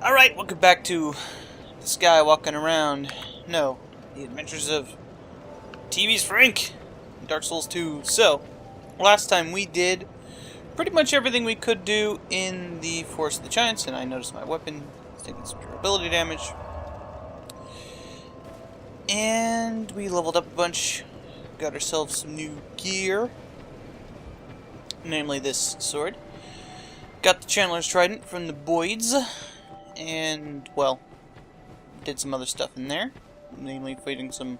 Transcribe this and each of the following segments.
Alright, welcome back to this guy walking around. No, the adventures of TV's Frank in Dark Souls 2. So, last time we did pretty much everything we could do in the Forest of the Giants, and I noticed my weapon is taking some durability damage. And we leveled up a bunch, got ourselves some new gear, namely this sword. Got the Chandler's Trident from the Boyds. And, well, did some other stuff in there, namely fighting some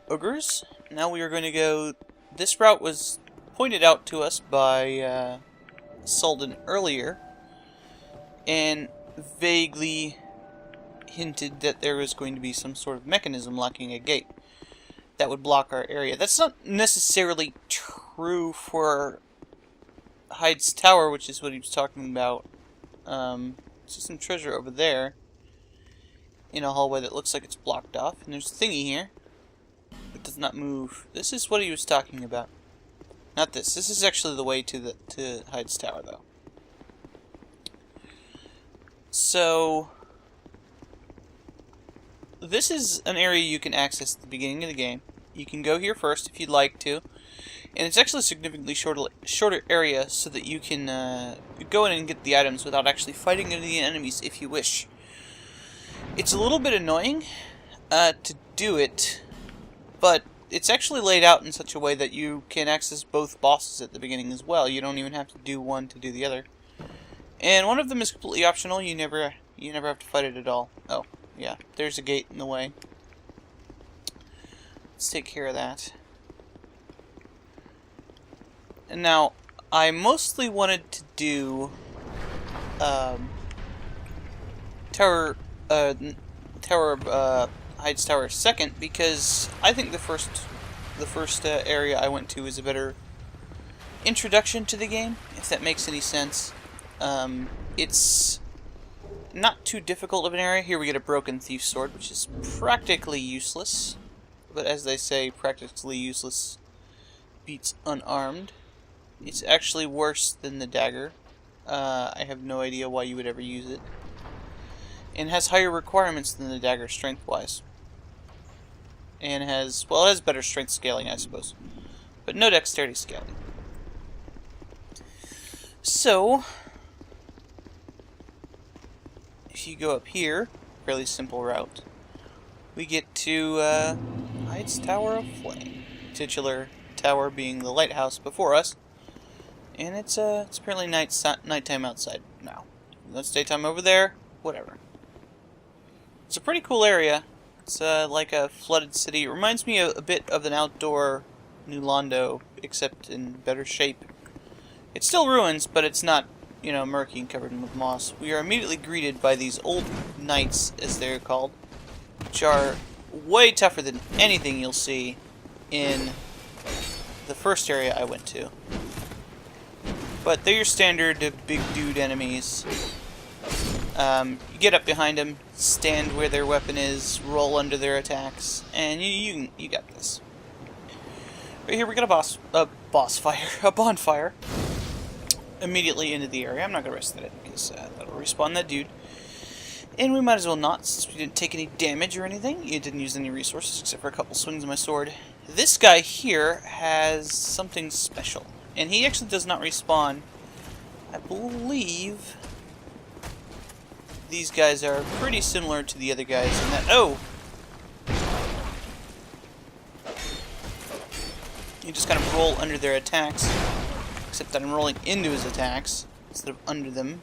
ogres. Now we are going to go... This route was pointed out to us by Salden earlier, and vaguely hinted that there was going to be some sort of mechanism locking a gate that would block our area. That's not necessarily true for Heide's Tower, which is what he was talking about. See some treasure over there in a hallway that looks like it's blocked off, and there's a thingy here that does not move. This is what he was talking about. Not this. This is actually the way to Heide's Tower, though. So this is an area you can access at the beginning of the game. You can go here first if you'd like to. And it's actually a significantly shorter area so that you can go in and get the items without actually fighting any enemies if you wish. It's a little bit annoying to do it, but it's actually laid out in such a way that you can access both bosses at the beginning as well. You don't even have to do one to do the other. And one of them is completely optional. You never have to fight it at all. Oh, yeah, there's a gate in the way. Let's take care of that. And now, I mostly wanted to do Heide's Tower second, because I think the first area I went to is a better introduction to the game, if that makes any sense. It's not too difficult of an area. Here we get a broken thief sword, which is practically useless, but as they say, practically useless beats unarmed. It's actually worse than the dagger. I have no idea why you would ever use it. And has higher requirements than the dagger strength-wise. And has, well, it has better strength scaling, I suppose. But no dexterity scaling. So, if you go up here, fairly simple route, we get to Heide's Tower of Flame. Titular tower being the lighthouse before us. And it's apparently nighttime outside now. It's daytime over there. Whatever. It's a pretty cool area. It's like a flooded city. It reminds me a bit of an outdoor New Londo, except in better shape. It's still ruins, but it's not, you know, murky and covered with moss. We are immediately greeted by these old knights, as they're called, which are way tougher than anything you'll see in the first area I went to. But they're your standard big dude enemies. You get up behind them, stand where their weapon is, roll under their attacks, and you got this. Right here we got a bonfire immediately into the area. I'm not gonna rest that in because that'll respawn that dude. And we might as well not, since we didn't take any damage or anything. It didn't use any resources except for a couple swings of my sword. This guy here has something special. And he actually does not respawn. I believe these guys are pretty similar to the other guys in that... Oh! You just kind of roll under their attacks. Except that I'm rolling into his attacks instead of under them.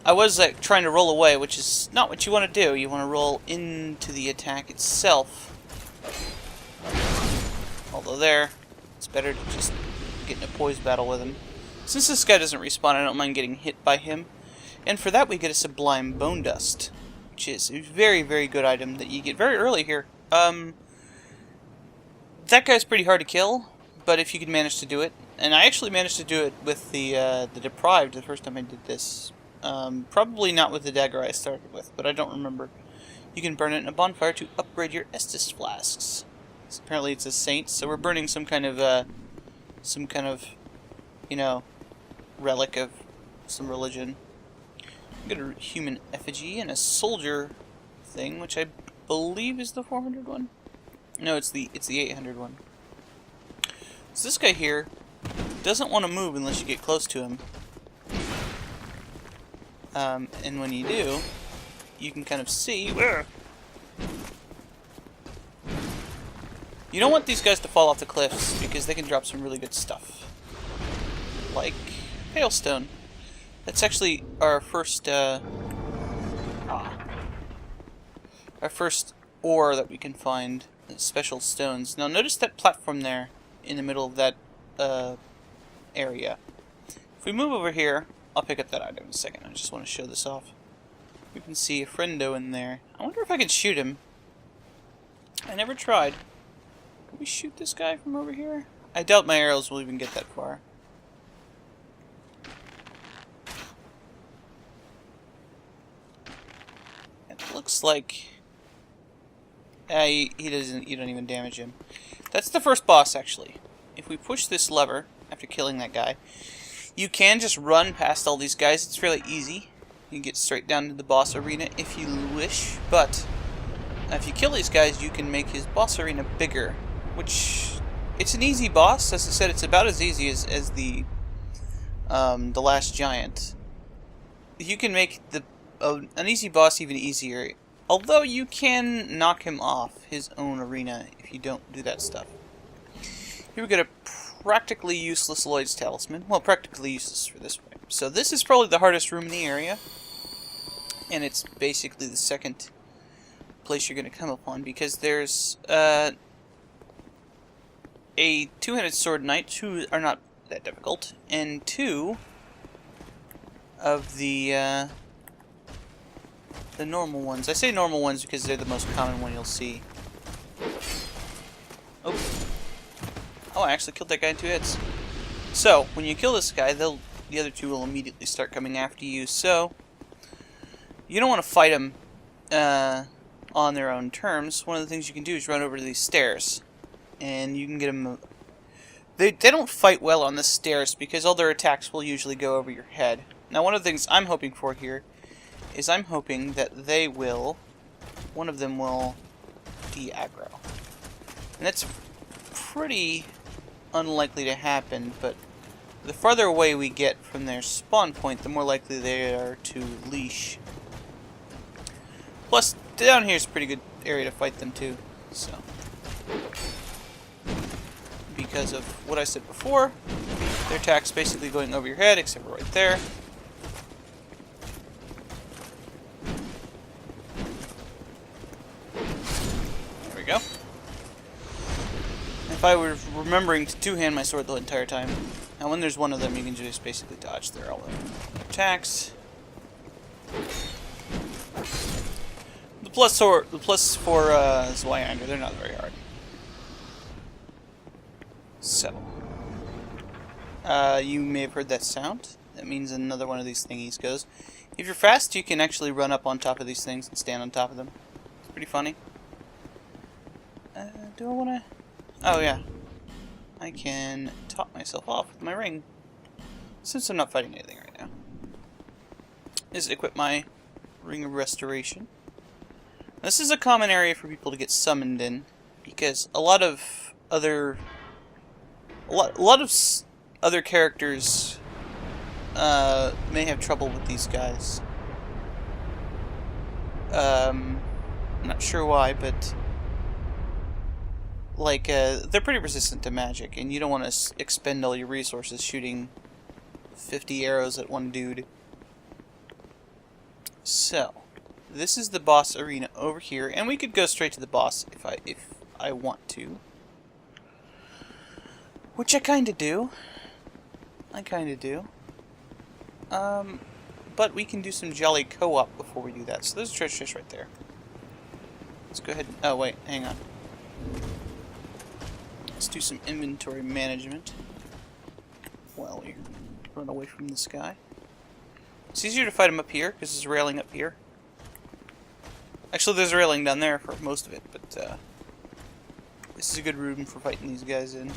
I was like trying to roll away, which is not what you want to do. You want to roll into the attack itself. Although there, it's better to just get in a poise battle with him. Since this guy doesn't respawn, I don't mind getting hit by him. And for that we get a Sublime Bone Dust, which is a very, very good item that you get very early here. That guy's pretty hard to kill, but if you can manage to do it, and I actually managed to do it with the Deprived the first time I did this. Probably not with the dagger I started with, but I don't remember. You can burn it in a bonfire to upgrade your Estus flasks. Apparently it's a saint, so we're burning some kind of, you know, relic of some religion. Got a human effigy and a soldier thing, which I believe is the 400 one. No, it's the 800 one. So this guy here doesn't want to move unless you get close to him. And when you do, you can kind of see. You don't want these guys to fall off the cliffs because they can drop some really good stuff, like hailstone. That's actually our first ore that we can find. Special stones. Now notice that platform there in the middle of that area. If we move over here, I'll pick up that item in a second. I just want to show this off. We can see a friendo in there. I wonder if I can shoot him. I never tried. Can we shoot this guy from over here? I doubt my arrows will even get that far. It looks like he doesn't. You don't even damage him. That's the first boss, actually. If we push this lever after killing that guy, you can just run past all these guys. It's fairly easy. You can get straight down to the boss arena if you wish, but if you kill these guys, you can make his boss arena bigger, which it's an easy boss. As I said, it's about as easy as the last giant. You can make an easy boss even easier. Although you can knock him off his own arena if you don't do that stuff. Here we got a practically useless Lloyd's Talisman. Well, practically useless for this way. So this is probably the hardest room in the area. And it's basically the second place you're going to come upon. Because there's a two-handed sword knight, who are not that difficult. And two of the normal ones. I say normal ones because they're the most common one you'll see. Oh, I actually killed that guy in 2 hits. So, when you kill this guy, the other two will immediately start coming after you. So, you don't want to fight them on their own terms. One of the things you can do is run over to these stairs. And you can get them... They don't fight well on the stairs because all their attacks will usually go over your head. Now, one of the things I'm hoping for here is I'm hoping that they will, one of them will de-aggro. And that's pretty unlikely to happen, but the farther away we get from their spawn point, the more likely they are to leash. Plus, down here is a pretty good area to fight them too, so. Because of what I said before, their attack's basically going over your head, except for right there. Go. If I were remembering to two-hand my sword the entire time, and when there's one of them, you can just basically dodge their all their attacks. The plus for Zweihander, they're not very hard. So, you may have heard that sound. That means another one of these thingies goes. If you're fast, you can actually run up on top of these things and stand on top of them. It's pretty funny. Do I want to... Oh, yeah. I can top myself off with my ring. Since I'm not fighting anything right now. Is equip my Ring of Restoration. This is a common area for people to get summoned in. Because a lot of other... other characters may have trouble with these guys. I'm not sure why, but... like, they're pretty resistant to magic, and you don't want to expend all your resources shooting 50 arrows at one dude. So, this is the boss arena over here, and we could go straight to the boss if I want to. Which I kinda do. But we can do some jolly co-op before we do that. So there's a treasure chest right there. Let's go ahead and... oh, wait, hang on. Let's do some inventory management while we run away from this guy. It's easier to fight him up here, because there's a railing up here. Actually, there's a railing down there for most of it, but this is a good room for fighting these guys in.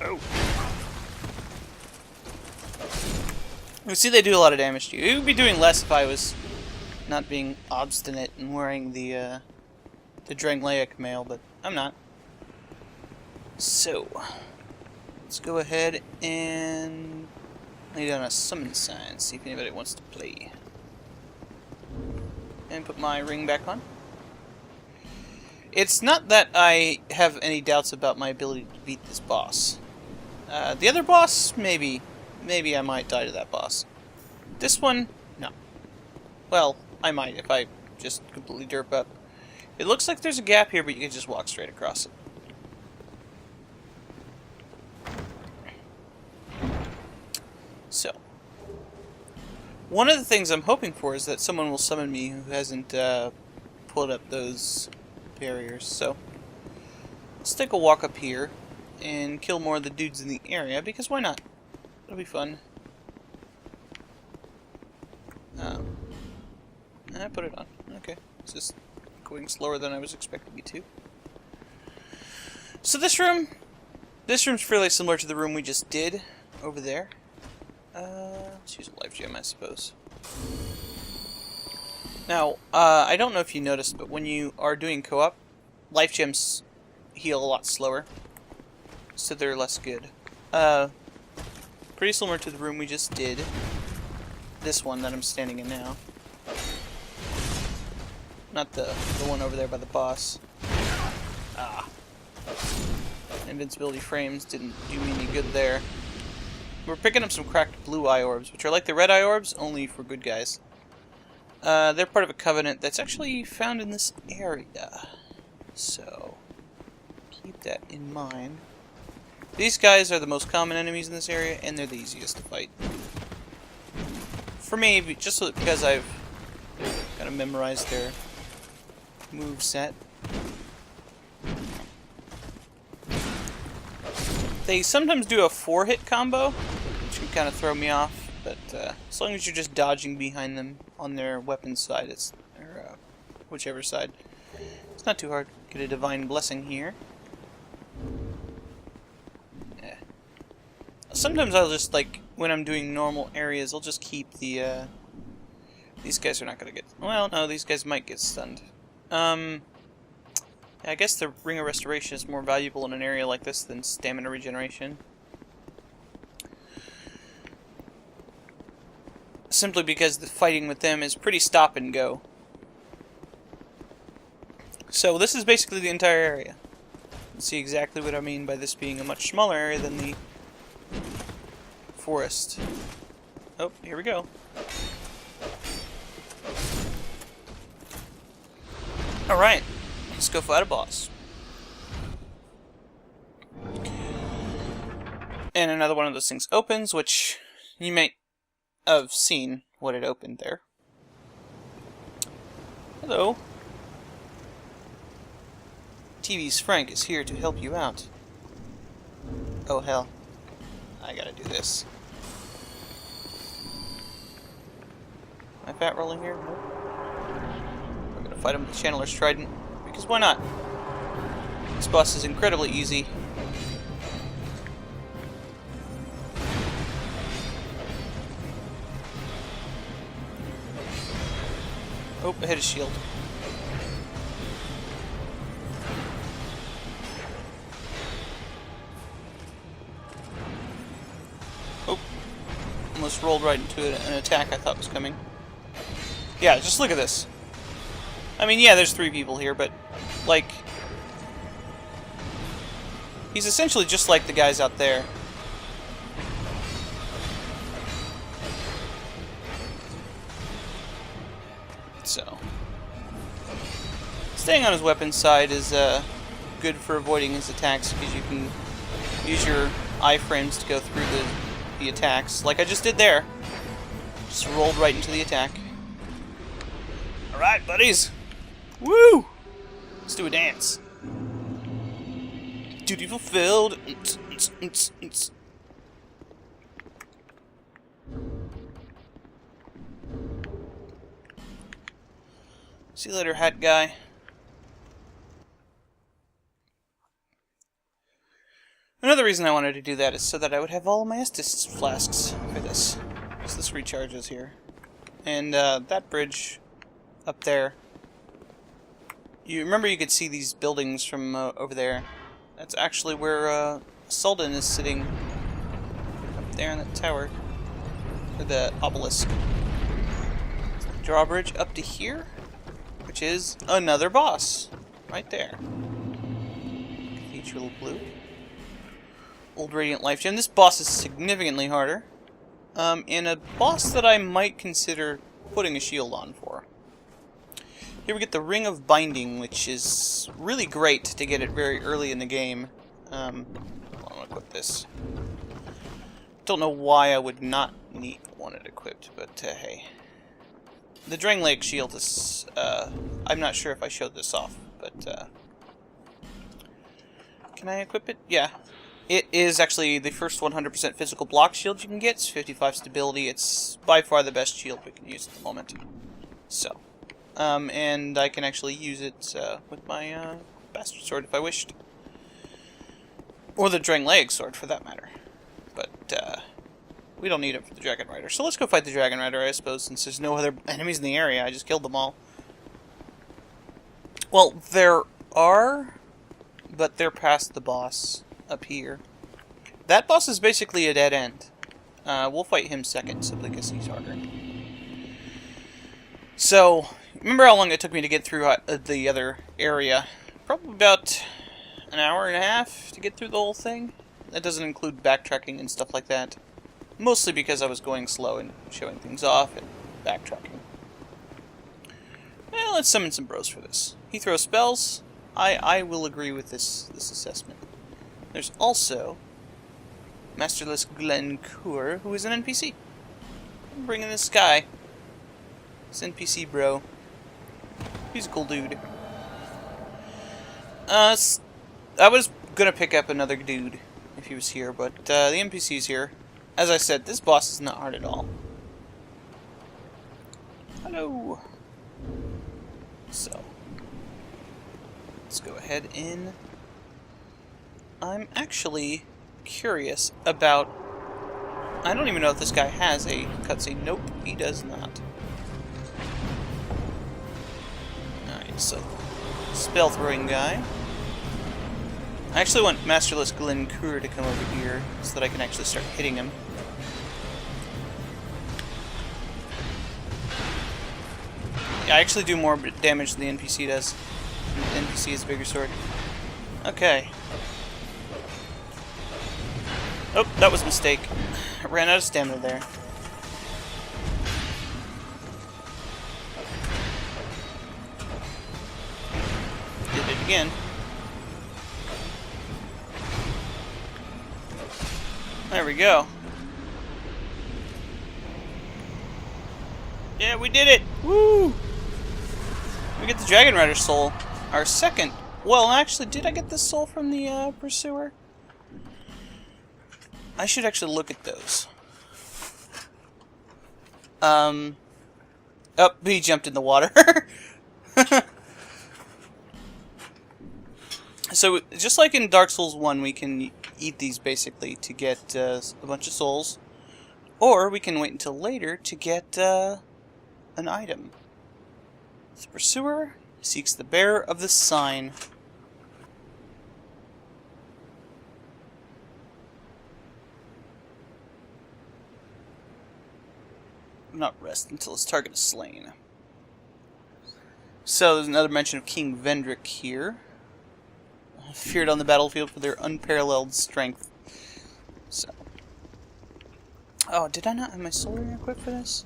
Oh! You see, they do a lot of damage to you. It would be doing less if I was not being obstinate and wearing the Drenglaic mail, but I'm not. So, let's go ahead and lay down a summon sign, see if anybody wants to play. And put my ring back on. It's not that I have any doubts about my ability to beat this boss. The other boss, maybe I might die to that boss. This one, no. Well, I might if I just completely derp up. It looks like there's a gap here, but you can just walk straight across it. So, one of the things I'm hoping for is that someone will summon me who hasn't pulled up those barriers. So, let's take a walk up here and kill more of the dudes in the area, because why not? It'll be fun. I put it on. Okay. It's just going slower than I was expecting it to. So this room's fairly similar to the room we just did over there. Let's use a life gem, I suppose. Now, I don't know if you noticed, but when you are doing co-op, life gems heal a lot slower, so they're less good. Pretty similar to the room we just did. This one that I'm standing in now. Not the one over there by the boss. Ah. Invincibility frames didn't do me any good there. We're picking up some cracked blue eye orbs, which are like the red eye orbs, only for good guys. They're part of a covenant that's actually found in this area. So, keep that in mind. These guys are the most common enemies in this area, and they're the easiest to fight. For me, just because I've kind of memorized their move set. They sometimes do a 4-hit combo, which can kind of throw me off, but as long as you're just dodging behind them on their weapon side, or whichever side, it's not too hard. Get a divine blessing here. Yeah. Sometimes I'll just, like, when I'm doing normal areas, I'll just keep the, these guys are not gonna get, well, no, these guys might get stunned. I guess the Ring of Restoration is more valuable in an area like this than stamina regeneration. Simply because the fighting with them is pretty stop and go. So this is basically the entire area. You see exactly what I mean by this being a much smaller area than the forest. Oh, here we go. Alright, let's go fight a boss. And another one of those things opens, which you may have seen what it opened there. Hello. TV's Frank is here to help you out. Oh hell. I gotta do this. Am I fat rolling here? Nope. I'm gonna fight him with the Channeler's Trident, because why not? This boss is incredibly easy. Oh, I hit a shield. Oh, almost rolled right into an attack I thought was coming. Yeah, just look at this. I mean, yeah, there's 3 people here, but, like, he's essentially just like the guys out there. So, staying on his weapon side is good for avoiding his attacks, because you can use your iframes to go through the attacks, like I just did there. Just rolled right into the attack. Alright, buddies! Woo! Let's do a dance. Duty fulfilled. See you later, hat guy. Another reason I wanted to do that is so that I would have all of my Estus flasks for this. So this recharges here. And that bridge up there. You remember you could see these buildings from over there. That's actually where Sultan is sitting. Up there in that tower. Or the obelisk. Drawbridge up to here. Which is another boss. Right there. Cathedral Blue. Old Radiant Life Gem. This boss is significantly harder. And a boss that I might consider putting a shield on for. Here we get the Ring of Binding, which is really great to get it very early in the game. I'll equip this. Don't know why I would not want it equipped, but hey. The Drang Leg Shield is, I'm not sure if I showed this off, but, can I equip it? Yeah. It is actually the first 100% physical block shield you can get. It's 55 stability. It's by far the best shield we can use at the moment. So, and I can actually use it with my Bastard Sword if I wished. Or the Drang Leg Sword, for that matter. But, we don't need it for the Dragon Rider. So let's go fight the Dragon Rider, I suppose, since there's no other enemies in the area. I just killed them all. Well, there are, but they're past the boss. Up here. That boss is basically a dead end. We'll fight him second, simply because he's harder. So, remember how long it took me to get through the other area? Probably about an hour and a half to get through the whole thing. That doesn't include backtracking and stuff like that. Mostly because I was going slow and showing things off and backtracking. Well, let's summon some bros for this. He throws spells. I will agree with this assessment. There's also Masterless Glencour, who is an NPC. I'm bringing this guy. This NPC bro. He's a cool dude. I was gonna pick up another dude if he was here, but the NPC's here. As I said, this boss is not hard at all. Hello. So, let's go ahead and... I'm actually curious about... I don't even know if this guy has a cutscene. Nope, he does not. Alright, so... spell throwing guy. I actually want Masterless Glencour to come over here so that I can actually start hitting him. Yeah, I actually do more damage than the NPC does. The NPC has a bigger sword. Okay. Oh, that was a mistake. I ran out of stamina there. Did it again. There we go. Yeah, we did it! Woo! We get the Dragon Rider soul. Our second. Well, actually, did I get this soul from the Pursuer? I should actually look at those. Oh, he jumped in the water. So, just like in Dark Souls 1, we can eat these basically to get a bunch of souls. Or we can wait until later to get an item. The Pursuer seeks the bearer of the sign. Not rest until his target is slain. So there's another mention of King Vendrick here. Feared on the battlefield for their unparalleled strength. So. Oh, did I not have my soul ring equipped for this?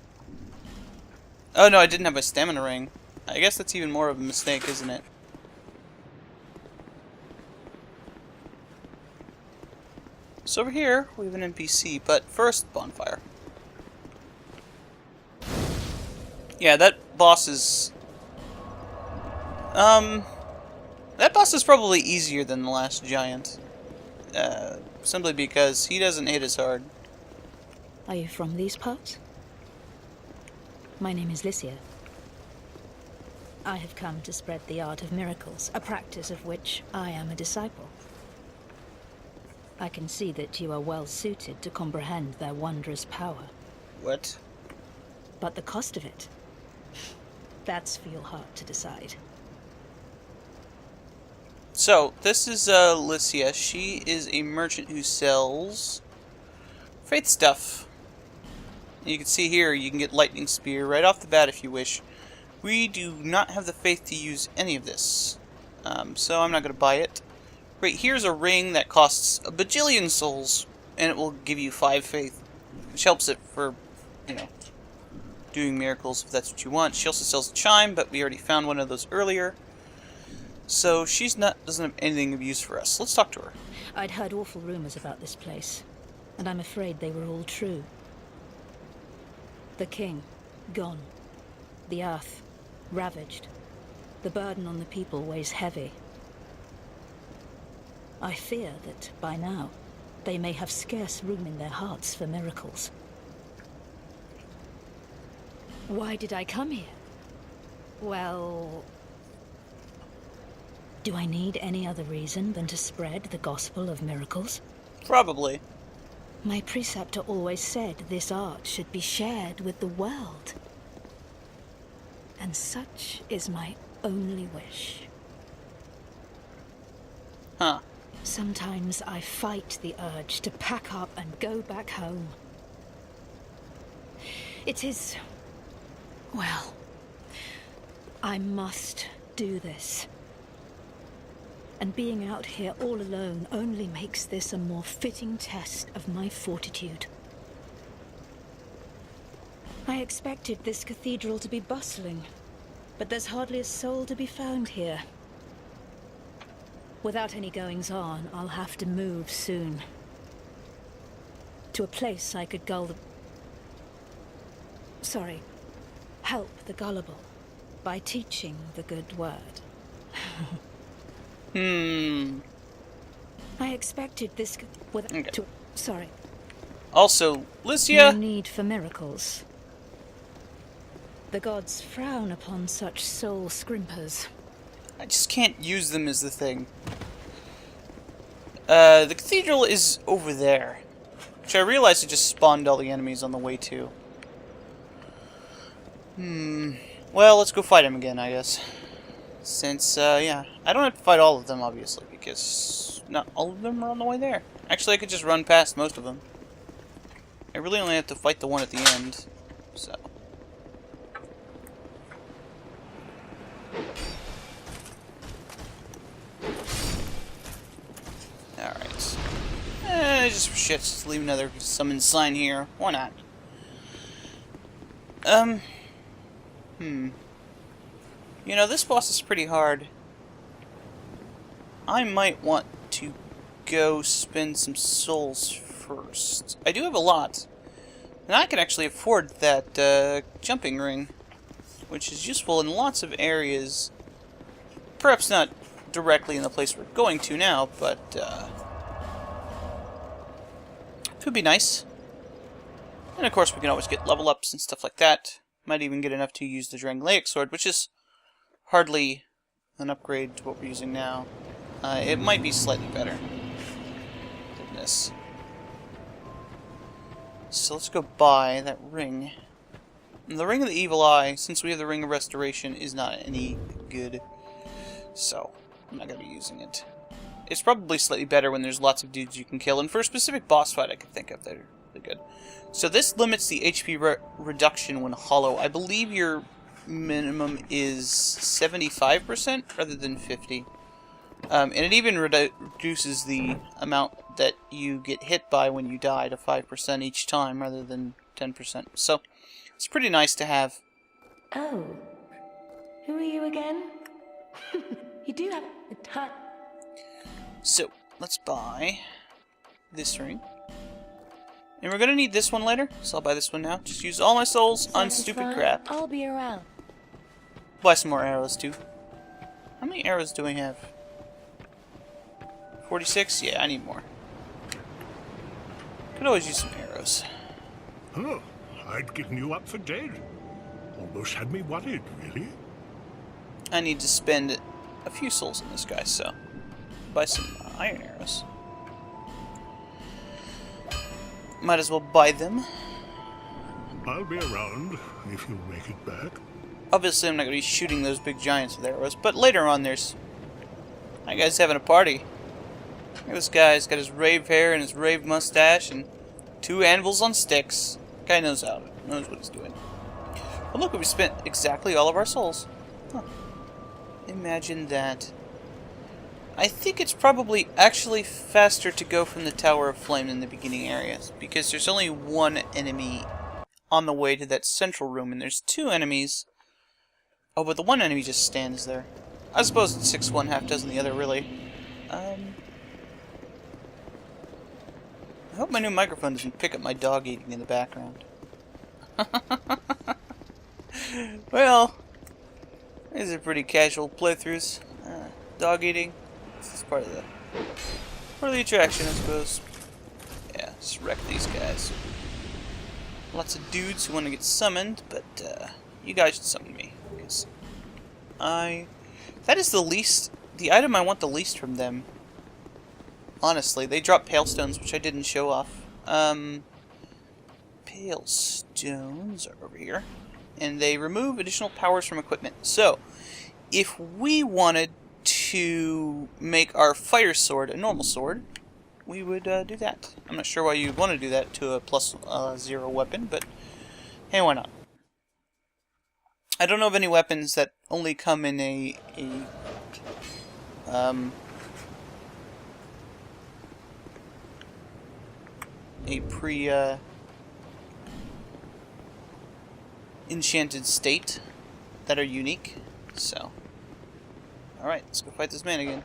Oh no, I didn't have my stamina ring. I guess that's even more of a mistake, isn't it? So over here, we have an NPC, but first, Bonfire. Yeah, that boss is... that boss is probably easier than the last giant. Simply because he doesn't hit as hard. Are you from these parts? My name is Lycia. I have come to spread the art of miracles, a practice of which I am a disciple. I can see that you are well suited to comprehend their wondrous power. What? But the cost of it, that's for your heart to decide. So, this is Lycia. She is a merchant who sells faith stuff. You can see here, you can get lightning spear right off the bat if you wish. We do not have the faith to use any of this, so I'm not going to buy it. Right, here's a ring that costs a bajillion souls, and it will give you 5 faith, which helps it for, you know, doing miracles if that's what you want. She also sells a chime, but we already found one of those earlier. So she's doesn't have anything of use for us. Let's talk to her. I'd heard awful rumors about this place, and I'm afraid they were all true. The king, gone. The earth, ravaged. The burden on the people weighs heavy. I fear that, by now, they may have scarce room in their hearts for miracles. Why did I come here? Well... do I need any other reason than to spread the gospel of miracles? Probably. My preceptor always said this art should be shared with the world. And such is my only wish. Huh. Sometimes I fight the urge to pack up and go back home. It is... well, I must do this. And being out here all alone only makes this a more fitting test of my fortitude. I expected this cathedral to be bustling, but there's hardly a soul to be found here. Without any goings-on, I'll have to move soon. To a place I could help the gullible by teaching the good word. I expected this Also, Lycia... no need for miracles. The gods frown upon such soul scrimpers. I just can't use them as the thing. The cathedral is over there. Which I realized it just spawned all the enemies on the way to. Well, let's go fight him again, I guess. Since, yeah, I don't have to fight all of them, obviously, because not all of them are on the way there. Actually, I could just run past most of them. I really only have to fight the one at the end, so... Alright. Just for shits, just leave another summon sign here. Why not? You know, this boss is pretty hard. I might want to go spend some souls first. I do have a lot. And I can actually afford that jumping ring, which is useful in lots of areas. Perhaps not directly in the place we're going to now, but it would be nice. And of course we can always get level ups and stuff like that. Might even get enough to use the Dranglaic sword, which is hardly an upgrade to what we're using now. It might be slightly better than this. So let's go buy that ring. And the Ring of the Evil Eye, since we have the Ring of Restoration, is not any good. So, I'm not going to be using it. It's probably slightly better when there's lots of dudes you can kill. And for a specific boss fight I could think of, they're really good. So this limits the HP reduction when hollow. I believe your minimum is 75% rather than 50. And it even reduces the amount that you get hit by when you die to 5% each time rather than 10%. So it's pretty nice to have. Oh, who are you again? You do have a ton. So let's buy this ring. And we're gonna need this one later, so I'll buy this one now. Just use all my souls on stupid crap. I'll be around. Buy some more arrows too. How many arrows do we have? 46? Yeah, I need more. Could always use some arrows. Oh, I'd given you up for dead. Almost had me worried, really. I need to spend a few souls on this guy, so buy some iron arrows. Might as well buy them. I'll be around if you make it back. Obviously, I'm not going to be shooting those big giants with arrows, but later on there's... That guy's having a party. Look at this guy. He's got his rave hair and his rave mustache and 2 anvils on sticks. Guy knows what he's doing. But look, we spent exactly all of our souls. Huh. Imagine that. I think it's probably actually faster to go from the Tower of Flame than the beginning areas, because there's only 1 enemy on the way to that central room, and there's 2 enemies. Oh, but the 1 enemy just stands there. I suppose it's 6 one, half dozen the other, really. I hope my new microphone doesn't pick up my dog eating in the background. Well, these are pretty casual playthroughs. Dog eating. This is part of the attraction, I suppose. Yeah, just wreck these guys. Lots of dudes who want to get summoned, but you guys should summon me, because that is the item I want the least from them. Honestly, they drop pale stones, which I didn't show off. Pale stones are over here, and they remove additional powers from equipment. So, if we wanted to make our fire sword a normal sword, we would do that. I'm not sure why you'd want to do that to a +0 weapon, but hey, why not? I don't know of any weapons that only come in a enchanted state that are unique. So, alright, let's go fight this man again.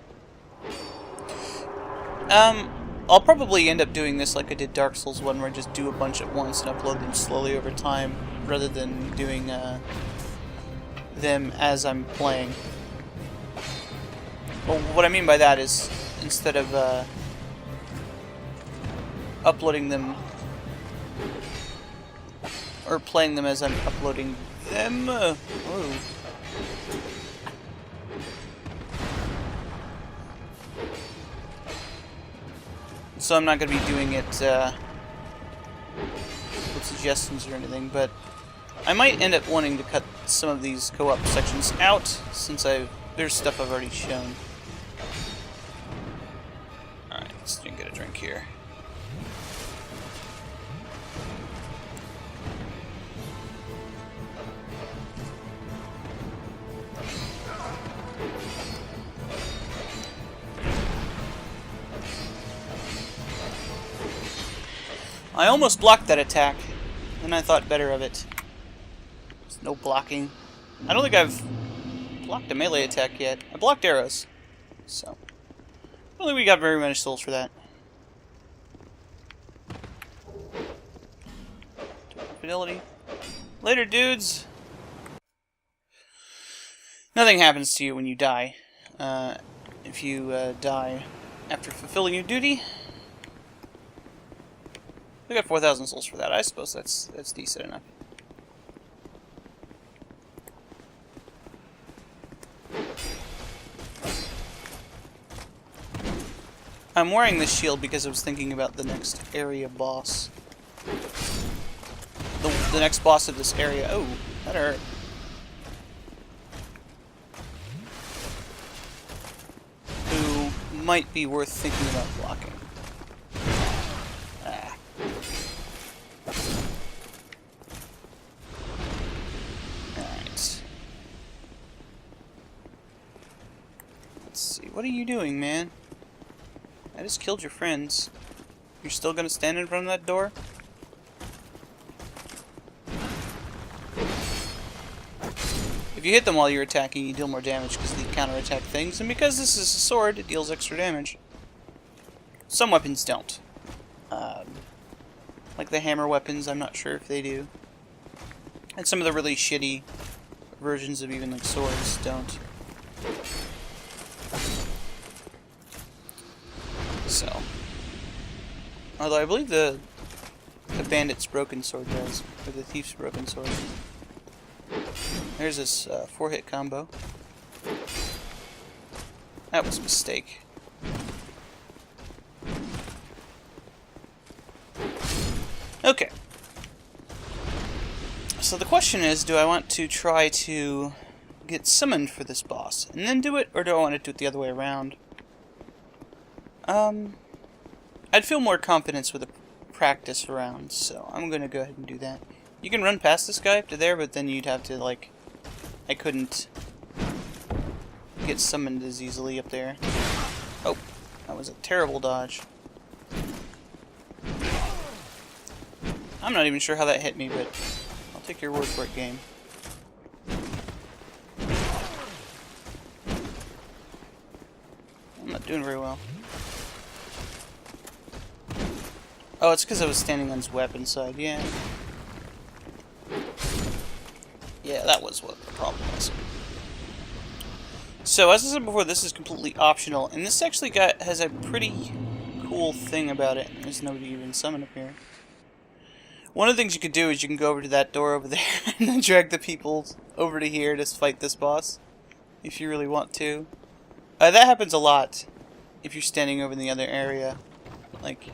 I'll probably end up doing this like I did Dark Souls 1, where I just do a bunch at once and upload them slowly over time, rather than doing them as I'm playing. Well, what I mean by that is, instead of uploading them, or playing them as I'm uploading them, so I'm not going to be doing it with suggestions or anything, but I might end up wanting to cut some of these co-op sections out, since there's stuff I've already shown. Alright, let's get a drink here. I almost blocked that attack, and I thought better of it. There's no blocking. I don't think I've blocked a melee attack yet. I blocked arrows, so I don't think we got very many souls for that. Fidelity. Later, dudes! Nothing happens to you when you die. If you die after fulfilling your duty. We got 4,000 souls for that. I suppose that's decent enough. I'm wearing this shield because I was thinking about the next area boss. The next boss of this area. Oh, that hurt. Who might be worth thinking about blocking. Alright. Let's see. What are you doing, man? I just killed your friends. You're still gonna stand in front of that door? If you hit them while you're attacking, you deal more damage because they counterattack things, and because this is a sword, it deals extra damage. Some weapons don't. Like the hammer weapons, I'm not sure if they do. And some of the really shitty versions of even like swords don't. So, although I believe the bandit's broken sword does, or the thief's broken sword. There's this 4-hit combo. That was a mistake. Okay. So the question is, do I want to try to get summoned for this boss and then do it, or do I want to do it the other way around? I'd feel more confidence with a practice round, so I'm gonna go ahead and do that. You can run past this guy up to there, but then you'd have to, like... I couldn't get summoned as easily up there. Oh, that was a terrible dodge. I'm not even sure how that hit me, but I'll take your word for it, game. I'm not doing very well. Oh, it's because I was standing on his weapon side, yeah. Yeah, that was what the problem was. So, as I said before, this is completely optional, and this actually has a pretty cool thing about it. There's nobody even summoned up here. One of the things you could do is you can go over to that door over there and then drag the people over to here to fight this boss, if you really want to. That happens a lot if you're standing over in the other area. Like,